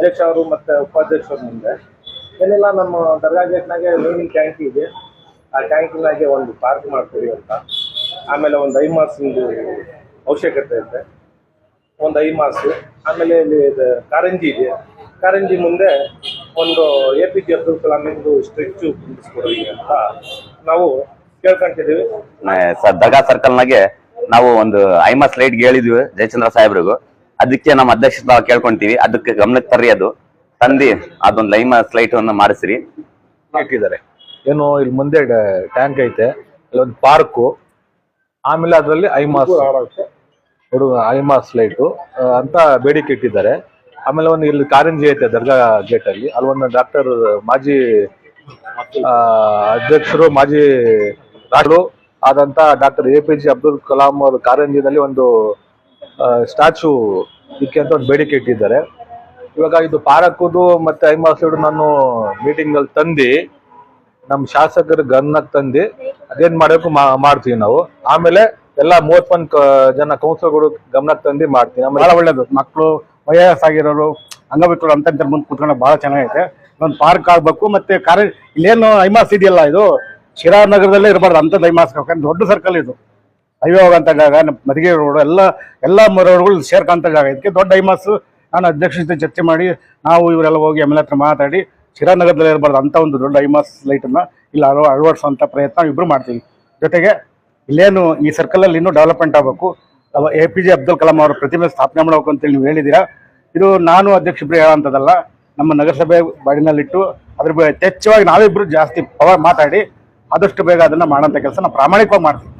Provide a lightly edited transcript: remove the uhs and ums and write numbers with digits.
ಅಧ್ಯಕ್ಷ ಅವರು ಮತ್ತೆ ಉಪಾಧ್ಯಕ್ಷರ ಮುಂದೆ ಏನೆಲ್ಲ ನಮ್ಮ ದರ್ಗಾ ಗೇಟ್ನಾಗೆ ನೀರಿನ ಟ್ಯಾಂಕ್ ಇದೆ, ಆ ಟ್ಯಾಂಕಿನಾಗೆ ಒಂದು ಪಾರ್ಕ್ ಮಾಡ್ತೀವಿ ಅಂತ. ಆಮೇಲೆ ಒಂದು ಐಮಾಸಿಂದು ಅವಶ್ಯಕತೆ ಇದೆ, ಒಂದು ಐಮಾಸು. ಆಮೇಲೆ ಇಲ್ಲಿ ಕಾರಂಜಿ ಇದೆ, ಕಾರಂಜಿ ಮುಂದೆ ಒಂದು APJ ಅಬ್ದುಲ್ ಕಲಾಮಿಂದು ಸ್ಟ್ಯಾಚ್ಯು ಕುಂದಿಸ್ಕೊಡಿ ಅಂತ ನಾವು ಕೇಳ್ಕೊಂತಿದ್ದೀವಿ. ದರ್ಗಾ ಸರ್ಕಲ್ನಾಗೆ ನಾವು ಒಂದು ಐಮಾಸ್ ಲೈಟ್ಗೆ ಹೇಳಿದ್ವಿ ಜಯಚಂದ್ರ ಸಾಹೇಬ್ರಿಗೂ. ಅದಕ್ಕೆ ನಮ್ಮ ಅಧ್ಯಕ್ಷ ಕೇಳ್ಕೊಂತೀವಿ, ಅದಕ್ಕೆ ಗಮನಕ್ಕೆ ತರ್ರಿ, ಅದು ತಂದಿ ಅದೊಂದು ಐಮಾಸ್ ಲೈಟ್ ಅನ್ನು ಮಾಡಿಸ್ರಿ. ಹಾಕಿದ್ದಾರೆ ಏನು ಇಲ್ಲಿ ಮುಂದೆ ಟ್ಯಾಂಕ್ ಐತೆ, ಇಲ್ಲೊಂದು ಪಾರ್ಕು, ಆಮೇಲೆ ಅದರಲ್ಲಿ ಐಮಾಸ್ ಲೈಟು ಅಂತ ಬೇಡಿಕೆ ಇಟ್ಟಿದ್ದಾರೆ. ಆಮೇಲೆ ಒಂದು ಇಲ್ಲಿ ಕಾರಂಜಿ ಐತೆ ದರ್ಗಾ ಗೇಟ್ ಅಲ್ಲಿ, ಅಲ್ಲಿ ಒಂದು ಡಾಕ್ಟರ್ ಮಾಜಿ ಅಧ್ಯಕ್ಷರು ಮಾಜಿ ರಾಷ್ಟ್ರರು ಆದಂತ ಡಾಕ್ಟರ್ APJ ಅಬ್ದುಲ್ ಕಲಾಂ ಅವರು ಕಾರಂಜಿನಲ್ಲಿ ಒಂದು ಸ್ಟ್ಯಾಚ್ಯೂ ಇದಕ್ಕೆ ಅಂತ ಒಂದು ಬೇಡಿಕೆ ಇಟ್ಟಿದ್ದಾರೆ. ಇವಾಗ ಇದು ಪಾರ್ಕುದು ಮತ್ತೆ ಐಮಾಸ್ ಲೈಟ್ ನಾನು ಮೀಟಿಂಗ್ ಅಲ್ಲಿ ತಂದು ನಮ್ಮ ಶಾಸಕರ ಗಮನಕ್ಕೆ ತಂದು ಅದೇನ್ ಮಾಡಬೇಕು ಮಾಡ್ತೀವಿ ನಾವು. ಆಮೇಲೆ ಎಲ್ಲ 31 ಜನ ಕೌನ್ಸಿಲರ್ಗಳು ಗಮನಕ್ಕೆ ತಂದು ಮಾಡ್ತೀವಿ. ಬಹಳ ಒಳ್ಳೇದು, ಮಕ್ಕಳು ವಯಸ್ಸಾಗಿರೋರು ಅಂಗವಿಕಲರು ಅಂತ ಮುಂದೆ ಕುತ್ಕೊಂಡು ಬಹಳ ಚೆನ್ನಾಗೈತೆ. ಒಂದು ಪಾರ್ಕ್ ಆಗ್ಬೇಕು. ಮತ್ತೆ ಇಲ್ಲೇನು ಐಮಾಸ್ ಇದೆಯಲ್ಲ, ಇದು ಶಿರಾ ನಗರದಲ್ಲೇ ಇರಬಾರ್ದು ಅಂಥದ್ದು ಐಮಾಸ್. ದೊಡ್ಡ ಸರ್ಕಲ್ ಇದು, ಹೈವೇ ಹೋಗಂತ ಜಾಗ, ಮದಿಗೆ ರೋಡ್ ಎಲ್ಲ ರೋಡ್ಗಳು ಸೇರ್ಕೊಂತ ಜಾಗ. ಇದಕ್ಕೆ ದೊಡ್ಡ ಐಮಾಸ್ ನಾನು ಅಧ್ಯಕ್ಷ ಜೊತೆ ಚರ್ಚೆ ಮಾಡಿ ನಾವು ಇವರೆಲ್ಲ ಹೋಗಿ MLA ಹತ್ರ ಮಾತಾಡಿ ಶಿರಾ ನಗರದಲ್ಲೇ ಇರಬಾರ್ದು ಅಂತ ಒಂದು ದೊಡ್ಡ ಐಮಾಸ್ ಲೈಟನ್ನು ಇಲ್ಲಿ ಅಳವಡಿಸುವಂಥ ಪ್ರಯತ್ನ ಇಬ್ಬರು ಮಾಡ್ತೀವಿ. ಜೊತೆಗೆ ಇಲ್ಲೇನು ಈ ಸರ್ಕಲಲ್ಲಿ ಇನ್ನೂ ಡೆವಲಪ್ಮೆಂಟ್ ಆಗಬೇಕು. APJ ಅಬ್ದುಲ್ ಕಲಾಂ ಅವರ ಪ್ರತಿಮೆ ಸ್ಥಾಪನೆ ಮಾಡಬೇಕು ಅಂತೇಳಿ ನೀವು ಹೇಳಿದ್ದೀರಾ. ಇದು ನಾನು ಅಧ್ಯಕ್ಷ ಇಬ್ಬರು ಹೇಳೋಂಥದ್ದಲ್ಲ, ನಮ್ಮ ನಗರಸಭೆ ಬಾಡಿನಲ್ಲಿಟ್ಟು ಅದ್ರ ಯಥೇಚ್ಛವಾಗಿ ನಾವಿಬ್ಬರು ಜಾಸ್ತಿ ಪವರ್ ಮಾತಾಡಿ ಆದಷ್ಟು ಬೇಗ ಅದನ್ನು ಮಾಡೋಂಥ ಕೆಲಸ ನಾವು ಪ್ರಾಮಾಣಿಕವಾಗಿ ಮಾಡ್ತೀವಿ.